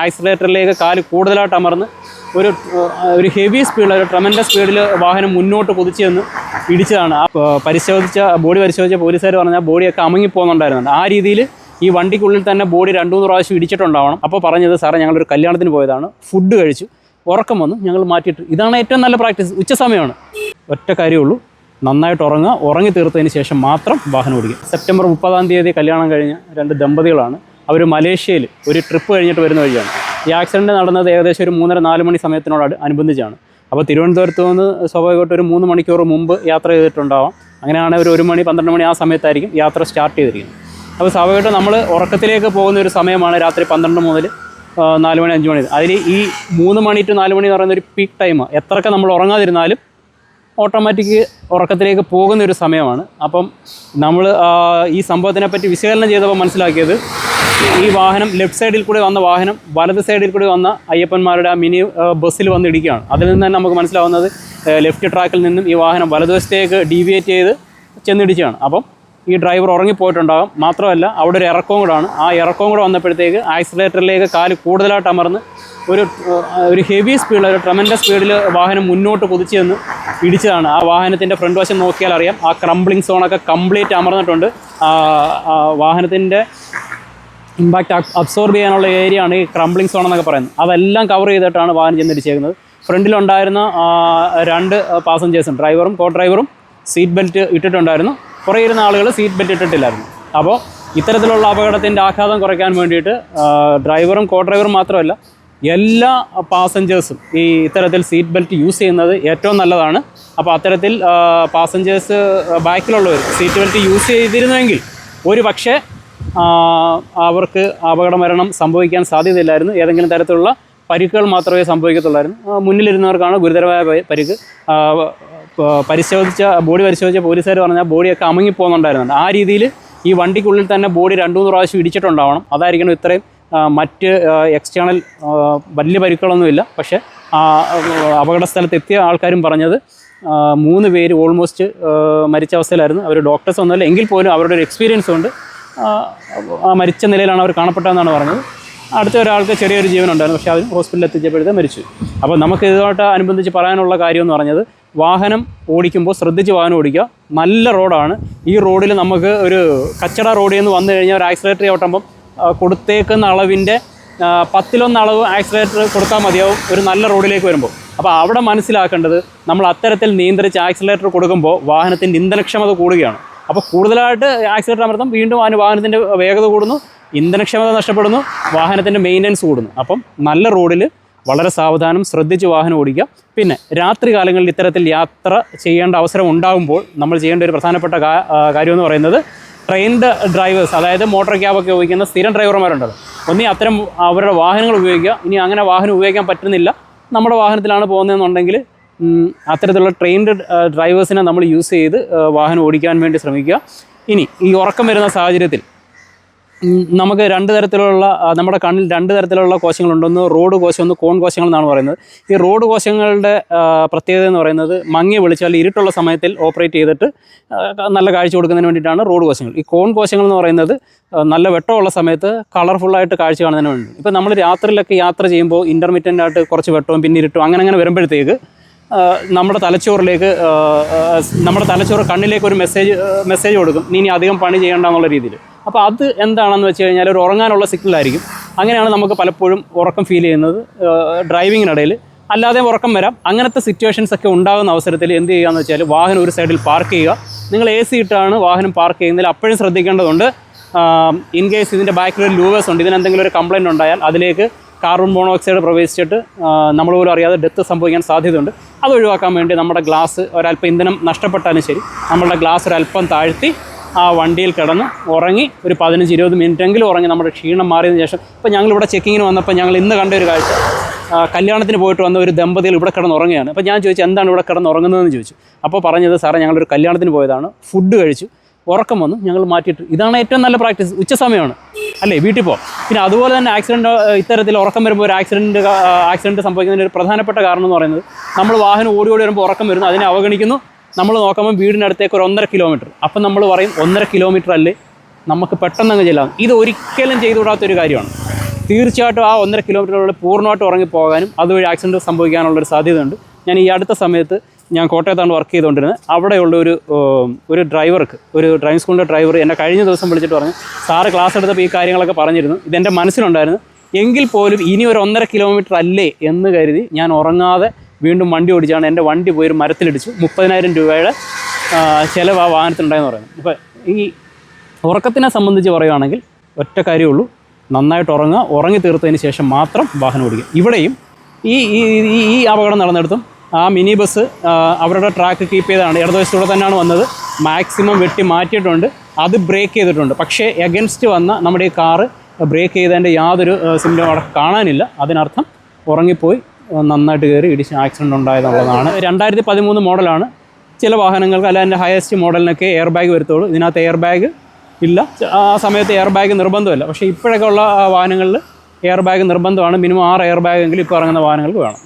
ആക്സിലേറ്ററിലേക്ക് കാല് കൂടുതലായിട്ട് അമർന്ന് ഒരു ഹെവി സ്പീഡിൽ ഒരു ട്രമൻഡസ് സ്പീഡിൽ വാഹനം മുന്നോട്ട് കുതിച്ച് ചെന്ന് ഇടിച്ചതാണ്. ബോഡി പരിശോധിച്ച പോലീസുകാർ പറഞ്ഞാൽ ബോഡിയൊക്കെ അമങ്ങിപ്പോകുന്നുണ്ടായിരുന്നുണ്ട്. ആ രീതിയിൽ ഈ വണ്ടിക്കുള്ളിൽ തന്നെ ബോഡി 2-3 പ്രാവശ്യം ഇടിച്ചിട്ടുണ്ടാവണം. അപ്പോൾ പറഞ്ഞത് സാറേ ഞങ്ങളൊരു കല്യാണത്തിന് പോയതാണ്, ഫുഡ് കഴിച്ചു, ഉറക്കം വന്നു, ഞങ്ങൾ മാറ്റിയിട്ട്. ഇതാണ് ഏറ്റവും നല്ല പ്രാക്ടീസ്. ഉച്ച സമയമാണ്. ഒറ്റ കാര്യമുള്ളൂ, നന്നായിട്ട് ഉറങ്ങുക. ഉറങ്ങി തീർത്തതിന് ശേഷം മാത്രം വാഹനം ഓടിക്കുക. സെപ്റ്റംബർ 30-ാം തീയതി കല്യാണം കഴിഞ്ഞ 2 ദമ്പതികളാണ്. അവർ മലേഷ്യയിൽ ഒരു ട്രിപ്പ് കഴിഞ്ഞിട്ട് വരുന്ന വഴിയാണ്. ഈ ആക്സിഡൻറ്റ് നടന്നത് ഏകദേശം ഒരു 3-4 മണി സമയത്തിനോട് അനുബന്ധിച്ചാണ്. അപ്പോൾ തിരുവനന്തപുരത്ത് നിന്ന് സ്വാഭാവികമായിട്ട് ഒരു 3 മണിക്കൂർ മുമ്പ് യാത്ര ചെയ്തിട്ടുണ്ടാവാം. അങ്ങനെയാണ് ഒരു 1 മണി 12 മണി ആ സമയത്തായിരിക്കും യാത്ര സ്റ്റാർട്ട് ചെയ്തിരിക്കുന്നത്. അപ്പോൾ സ്വാഭാവികമായിട്ടും നമ്മൾ ഉറക്കത്തിലേക്ക് പോകുന്ന ഒരു സമയമാണ് രാത്രി 12 മുതൽ 4 മണി 5 മണി. അതിൽ ഈ 3 മണി to 4 മണി എന്ന് പറയുന്ന ഒരു പീക്ക് ടൈം. എത്രയൊക്കെ നമ്മൾ ഉറങ്ങാതിരുന്നാലും ഓട്ടോമാറ്റിക് ഉറക്കത്തിലേക്ക് പോകുന്ന ഒരു സമയമാണ്. അപ്പം നമ്മൾ ഈ സംഭവത്തിനെ പറ്റി വിശകലനം ചെയ്തപ്പോൾ മനസ്സിലാക്കിയത്, ഈ വാഹനം ലെഫ്റ്റ് സൈഡിൽ കൂടി വന്ന വാഹനം വലത് സൈഡിൽ കൂടി വന്ന അയ്യപ്പന്മാരുടെ ആ മിനി ബസ്സിൽ വന്ന് ഇടിക്കുകയാണ്. അതിൽ നിന്ന് തന്നെ നമുക്ക് മനസ്സിലാവുന്നത് ലെഫ്റ്റ് ട്രാക്കിൽ നിന്നും ഈ വാഹനം വലതുവശത്തേക്ക് ഡീവിയേറ്റ് ചെയ്ത് ചെന്നിടിക്കുകയാണ്. അപ്പം ഈ ഡ്രൈവർ ഉറങ്ങിപ്പോയിട്ടുണ്ടാകും. മാത്രമല്ല അവിടെ ഒരു ഇറക്കവും കൂടാണ്. ആ ഇറക്കവും കൂടെ വന്നപ്പോഴത്തേക്ക് ആക്സിലേറ്ററിലേക്ക് കാല് കൂടുതലായിട്ട് അമർന്ന് ഒരു ഹെവി സ്പീഡിൽ ഒരു ട്രമൻഡസ് സ്പീഡിൽ വാഹനം മുന്നോട്ട് കുതിച്ച് ചെന്ന് ഇടിച്ചതാണ്. ആ വാഹനത്തിൻ്റെ ഫ്രണ്ട് വശം നോക്കിയാൽ അറിയാം, ആ ക്രംബ്ലിംഗ് സോണൊക്കെ കംപ്ലീറ്റ് അമർന്നിട്ടുണ്ട്. വാഹനത്തിൻ്റെ ഇമ്പാക്റ്റ് അബ്സോർബ് ചെയ്യാനുള്ള ഏരിയ ആണ് ഈ ക്രംബ്ലിംഗ് സോൺ എന്നൊക്കെ പറയുന്നത്. അതെല്ലാം കവർ ചെയ്തിട്ടാണ് വാഹനം ചെന്നിടിച്ചേക്കുന്നത്. ഫ്രണ്ടിലുണ്ടായിരുന്ന 2 പാസഞ്ചേഴ്സും ഡ്രൈവറും കോ ഡ്രൈവറും സീറ്റ് ബെൽറ്റ് ഇട്ടിട്ടുണ്ടായിരുന്നു. കുറേ ഇരുന്ന ആളുകൾ സീറ്റ് ബെൽറ്റ് ഇട്ടിട്ടില്ലായിരുന്നു. അപ്പോൾ ഇത്തരത്തിലുള്ള അപകടത്തിൻ്റെ ആഘാതം കുറയ്ക്കാൻ വേണ്ടിയിട്ട് ഡ്രൈവറും കോ ഡ്രൈവറും മാത്രമല്ല എല്ലാ പാസഞ്ചേഴ്സും ഈ ഇത്തരത്തിൽ സീറ്റ് ബെൽറ്റ് യൂസ് ചെയ്യുന്നത് ഏറ്റവും നല്ലതാണ്. അപ്പോൾ അത്തരത്തിൽ പാസഞ്ചേഴ്സ് ബാക്കിലുള്ളവർ സീറ്റ് ബെൽറ്റ് യൂസ് ചെയ്തിരുന്നെങ്കിൽ ഒരു പക്ഷേ അവർക്ക് അപകടമരണം സംഭവിക്കാൻ സാധ്യതയില്ലായിരുന്നു. ഏതെങ്കിലും തരത്തിലുള്ള പരിക്കുകൾ മാത്രമേ സംഭവിക്കത്തുള്ളായിരുന്നു. മുന്നിലിരുന്നവർക്കാണ് ഗുരുതരമായ പരിക്ക്. ബോഡി പരിശോധിച്ച പോലീസുകാർ പറഞ്ഞാൽ ബോഡിയൊക്കെ അമങ്ങിപ്പോകുന്നുണ്ടായിരുന്നുണ്ട്. ആ രീതിയിൽ ഈ വണ്ടിക്കുള്ളിൽ തന്നെ ബോഡി 2-3 പ്രാവശ്യം ഇടിച്ചിട്ടുണ്ടാവണം. അതായിരിക്കണം ഇത്രയും മറ്റ് എക്സ്റ്റേണൽ വലിയ പരിക്കുകളൊന്നുമില്ല. പക്ഷേ അപകട സ്ഥലത്ത് എത്തിയ ആൾക്കാരും പറഞ്ഞത് 3 പേര് ഓൾമോസ്റ്റ് മരിച്ച അവസ്ഥയിലായിരുന്നു. അവർ ഡോക്ടേഴ്സ് ഒന്നുമില്ല, എങ്കിൽ പോലും അവരുടെ ഒരു എക്സ്പീരിയൻസ് കൊണ്ട് മരിച്ച നിലയിലാണ് അവർ കാണപ്പെട്ടതെന്നാണ് പറഞ്ഞത്. അടുത്ത ഒരാൾക്ക് ചെറിയൊരു ജീവനുണ്ടായിരുന്നു, പക്ഷേ അവർ ഹോസ്പിറ്റലിൽ എത്തിച്ചപ്പോഴത്തെ മരിച്ചു. അപ്പോൾ നമുക്ക് ഇതുമായിട്ട് അനുബന്ധിച്ച് പറയാനുള്ള കാര്യം എന്ന് പറഞ്ഞത്, വാഹനം ഓടിക്കുമ്പോൾ ശ്രദ്ധിച്ച് വാഹനം ഓടിക്കുക. നല്ല റോഡാണ്. ഈ റോഡിൽ നമുക്ക് ഒരു കച്ചട റോഡിൽ നിന്ന് വന്നു കഴിഞ്ഞാൽ ഒരു ആക്സിലേറ്റർ ചവിട്ടുമ്പം കൊടുത്തേക്കുന്ന അളവിൻ്റെ 10-1 അളവ് ആക്സിലേറ്റർ കൊടുത്താൽ മതിയാവും ഒരു നല്ല റോഡിലേക്ക് വരുമ്പോൾ. അപ്പോൾ അവിടെ മനസ്സിലാക്കേണ്ടത്, നമ്മൾ അത്തരത്തിൽ നിയന്ത്രിച്ച് ആക്സിലേറ്റർ കൊടുക്കുമ്പോൾ വാഹനത്തിൻ്റെ ഇന്ധനക്ഷമത കൂടുകയാണ്. അപ്പോൾ കൂടുതലായിട്ട് ആക്സിലേറ്റർ അമർത്തും, വീണ്ടും വാഹനത്തിൻ്റെ വേഗത കൂടുന്നു, ഇന്ധനക്ഷമത നഷ്ടപ്പെടുന്നു, വാഹനത്തിൻ്റെ മെയിൻ്റനൻസ് കൂടുന്നു. അപ്പം നല്ല റോഡിൽ വളരെ സാവധാനം ശ്രദ്ധിച്ച് വാഹനം ഓടിക്കുക. പിന്നെ രാത്രി കാലങ്ങളിൽ ഇത്തരത്തിൽ യാത്ര ചെയ്യേണ്ട അവസരം ഉണ്ടാകുമ്പോൾ നമ്മൾ ചെയ്യേണ്ട ഒരു പ്രധാനപ്പെട്ട കാര്യമെന്ന് പറയുന്നത്, ട്രെയിൻഡ് ഡ്രൈവേഴ്സ്, അതായത് മോട്ടോർ ക്യാബൊക്കെ ഉപയോഗിക്കുന്ന സ്ഥിരം ഡ്രൈവർമാരുണ്ടല്ലോ, ഒന്നീ അത്തരം അവരുടെ വാഹനങ്ങൾ ഉപയോഗിക്കുക. ഇനി അങ്ങനെ വാഹനം ഉപയോഗിക്കാൻ പറ്റുന്നില്ല, നമ്മുടെ വാഹനത്തിലാണ് പോകുന്നതെന്നുണ്ടെങ്കിൽ അത്തരത്തിലുള്ള ട്രെയിൻഡ് ഡ്രൈവേഴ്സിനെ നമ്മൾ യൂസ് ചെയ്ത് വാഹനം ഓടിക്കാൻ വേണ്ടി ശ്രമിക്കുക. ഇനി ഈ ഉറക്കം വരുന്ന സാഹചര്യത്തിൽ നമുക്ക് 2 തരത്തിലുള്ള, നമ്മുടെ കണ്ണിൽ 2 തരത്തിലുള്ള കോശങ്ങളുണ്ട്. ഒന്ന് റോഡ് കോശം, ഒന്ന് കോൺ കോശങ്ങൾ എന്നാണ് പറയുന്നത്. ഈ റോഡ് കോശങ്ങളുടെ പ്രത്യേകത എന്ന് പറയുന്നത്, മങ്ങിയ വെളിച്ചം ഇരുട്ടുള്ള സമയത്തിൽ ഓപ്പറേറ്റ് ചെയ്തിട്ട് നല്ല കാഴ്ച കൊടുക്കുന്നതിന് വേണ്ടിയിട്ടാണ് റോഡ് കോശങ്ങൾ. ഈ കോൺ കോശങ്ങൾ എന്ന് പറയുന്നത് നല്ല വെട്ടമുള്ള സമയത്ത് കളർഫുള്ളായിട്ട് കാഴ്ച കാണുന്നതിന് വേണ്ടി. ഇപ്പോൾ നമ്മൾ രാത്രിയിലൊക്കെ യാത്ര ചെയ്യുമ്പോൾ ഇൻ്റർമീഡിയൻ്റ് ആയിട്ട് കുറച്ച് വെട്ടവും പിന്നെ ഇരുട്ടും അങ്ങനെ വരുമ്പോഴത്തേക്ക് നമ്മുടെ തലച്ചോറ് കണ്ണിലേക്ക് ഒരു മെസ്സേജ് കൊടുക്കും, ഇനി അധികം പണി ചെയ്യേണ്ട എന്നുള്ള രീതിയിൽ. അപ്പോൾ അത് എന്താണെന്ന് വെച്ച് കഴിഞ്ഞാൽ ഒരു ഉറങ്ങാനുള്ള സിഗ്നലായിരിക്കും. അങ്ങനെയാണ് നമുക്ക് പലപ്പോഴും ഉറക്കം ഫീൽ ചെയ്യുന്നത് ഡ്രൈവിങ്ങിനിടയിൽ. അല്ലാതെ ഉറക്കം വരാം. അങ്ങനത്തെ സിറ്റുവേഷൻസ് ഒക്കെ ഉണ്ടാകുന്ന അവസരത്തിൽ എന്ത് ചെയ്യുകയെന്ന് വെച്ചാൽ, വാഹനം ഒരു സൈഡിൽ പാർക്ക് ചെയ്യുക. നിങ്ങൾ AC ഇട്ടാണ് വാഹനം പാർക്ക് ചെയ്യുന്നതിൽ അപ്പോഴും ശ്രദ്ധിക്കേണ്ടതുണ്ട്. ഇൻ കേസ് ഇതിൻ്റെ ബാക്കിൽ ഒരു ലൂവേഴ്സ് ഉണ്ട്, ഇതിനെന്തെങ്കിലും ഒരു കംപ്ലയിൻറ്റ് ഉണ്ടായാൽ അതിലേക്ക് കാർബൺ മോണോക്സൈഡ് പ്രവേശിച്ചിട്ട് നമ്മൾ പോലും അറിയാതെ ഡെത്ത് സംഭവിക്കാൻ സാധ്യതയുണ്ട്. അത് ഒഴിവാക്കാൻ വേണ്ടി നമ്മുടെ ഗ്ലാസ് ഒരല്പം ഇന്ധനം നഷ്ടപ്പെട്ടാലും ശരി, നമ്മളുടെ ഗ്ലാസ് ഒരല്പം താഴ്ത്തി ആ വണ്ടിയിൽ കിടന്ന് ഉറങ്ങി ഒരു 15-20 മിനിറ്റെങ്കിലും ഉറങ്ങി നമ്മുടെ ക്ഷീണം മാറിയതിന് ശേഷം. ഇപ്പോൾ ഞങ്ങളിവിടെ ചെക്കിങ്ങിന് വന്നപ്പോൾ ഞങ്ങൾ ഇന്ന് കണ്ട ഒരു കാഴ്ച, കല്യാണത്തിന് പോയിട്ട് വന്ന ഒരു ദമ്പതികൾ ഇവിടെ കിടന്ന് ഉറങ്ങുകയാണ്. അപ്പോൾ ഞാൻ ചോദിച്ചു, എന്താണ് ഇവിടെ കിടന്ന് ഉറങ്ങുന്നതെന്ന് ചോദിച്ചു. അപ്പോൾ പറഞ്ഞത്, സാറേ ഞങ്ങളൊരു കല്യാണത്തിന് പോയതാണ്, ഫുഡ് കഴിച്ചു, ഉറക്കം വന്നു, ഞങ്ങൾ മാറ്റിയിട്ട്. ഇതാണ് ഏറ്റവും നല്ല പ്രാക്ടീസ്. ഉച്ച സമയമാണ് അല്ലേ, വീട്ടിൽ പോകാം. പിന്നെ അതുപോലെ തന്നെ ഇത്തരത്തിൽ ഉറക്കം വരുമ്പോൾ ഒരു ആക്സിഡൻറ്റ് സംഭവിക്കുന്നതിന് ഒരു പ്രധാനപ്പെട്ട കാരണം എന്ന് പറയുന്നത്, നമ്മൾ വാഹനം ഓടി വരുമ്പോൾ ഉറക്കം വരുന്നു, അതിനെ അവഗണിക്കുന്നു. നമ്മൾ നോക്കുമ്പോൾ വീടിനടുത്തേക്ക് ഒരു 1.5 കിലോമീറ്റർ. അപ്പം നമ്മൾ പറയും 1.5 കിലോമീറ്റർ അല്ലേ, നമുക്ക് പെട്ടെന്ന് അങ്ങ് ചെല്ലാം. ഇത് ഒരിക്കലും ചെയ്തുകൂടാത്തൊരു കാര്യമാണ്. തീർച്ചയായിട്ടും ആ 1.5 കിലോമീറ്ററിനുള്ളിൽ പൂർണ്ണമായിട്ട് ഉറങ്ങിപ്പോകാനും അതുവഴി ആക്സിഡൻറ്റ് സംഭവിക്കാനുള്ളൊരു സാധ്യതയുണ്ട്. ഞാൻ ഈ അടുത്ത സമയത്ത് ഞാൻ കോട്ടയത്താണ് വർക്ക് ചെയ്തുകൊണ്ടിരുന്നത്. അവിടെയുള്ള ഒരു ഡ്രൈവർക്ക്, ഒരു ഡ്രൈവിംഗ് സ്കൂളിൻ്റെ ഡ്രൈവർ എന്നെ കഴിഞ്ഞ ദിവസം വിളിച്ചിട്ട് പറഞ്ഞു, സാറ് ക്ലാസ് എടുത്തപ്പോൾ ഈ കാര്യങ്ങളൊക്കെ പറഞ്ഞിരുന്നു, ഇതെൻ്റെ മനസ്സിലുണ്ടായിരുന്നു, എങ്കിൽ പോലും ഇനി ഒരു 1.5 കിലോമീറ്റർ അല്ലേ എന്ന് കരുതി ഞാൻ ഉറങ്ങാതെ വീണ്ടും വണ്ടി ഓടിച്ചാണ് എൻ്റെ വണ്ടി പോയി ഒരു മരത്തിലിടിച്ചു. 30,000 രൂപയുടെ ചിലവ് ആ വാഹനത്തിനുണ്ടായെന്ന് പറയുന്നത്. അപ്പോൾ ഈ ഉറക്കത്തിനെ സംബന്ധിച്ച് പറയുകയാണെങ്കിൽ ഒറ്റ കാര്യമുള്ളൂ, നന്നായിട്ട് ഉറങ്ങുക, ഉറങ്ങി തീർത്തതിന് ശേഷം മാത്രം വാഹനം ഓടിക്കുക. ഇവിടെയും ഈ അപകടം നടന്നിടത്തും ആ മിനി ബസ് അവരുടെ ട്രാക്ക് കീപ്പ് ചെയ്താണ്, ഇടതുവശത്തൂടെ തന്നെയാണ് വന്നത്, മാക്സിമം വെട്ടി മാറ്റിയിട്ടുണ്ട്, അത് ബ്രേക്ക് ചെയ്തിട്ടുണ്ട്. പക്ഷേ എഗൻസ്റ്റ് വന്ന നമ്മുടെ ഈ കാറ് ബ്രേക്ക് ചെയ്തതിൻ്റെ യാതൊരു സിംറ്റം അവിടെ കാണാനില്ല. അതിനർത്ഥം ഉറങ്ങിപ്പോയി നന്നായിട്ട് കയറി ഇടിച്ച് ആക്സിഡൻറ്റ് ഉണ്ടായതെന്നുള്ളതാണ്. 2013 മോഡലാണ്. ചില വാഹനങ്ങൾക്ക് അല്ല എൻ്റെ ഹയസ്റ്റ് മോഡലിനൊക്കെ എയർ ബാഗ് വരുത്തുള്ളൂ. ഇതിനകത്ത് എയർ ബാഗ് ഇല്ല. ആ സമയത്ത് എയർ ബാഗ് നിർബന്ധമല്ല. പക്ഷേ ഇപ്പോഴൊക്കെ ഉള്ള വാഹനങ്ങളിൽ എയർ ബാഗ് നിർബന്ധമാണ്. മിനിമം 6 എയർ ബാഗെങ്കിലും ഇപ്പോൾ ഇറങ്ങുന്ന വാഹനങ്ങൾക്ക് വേണം.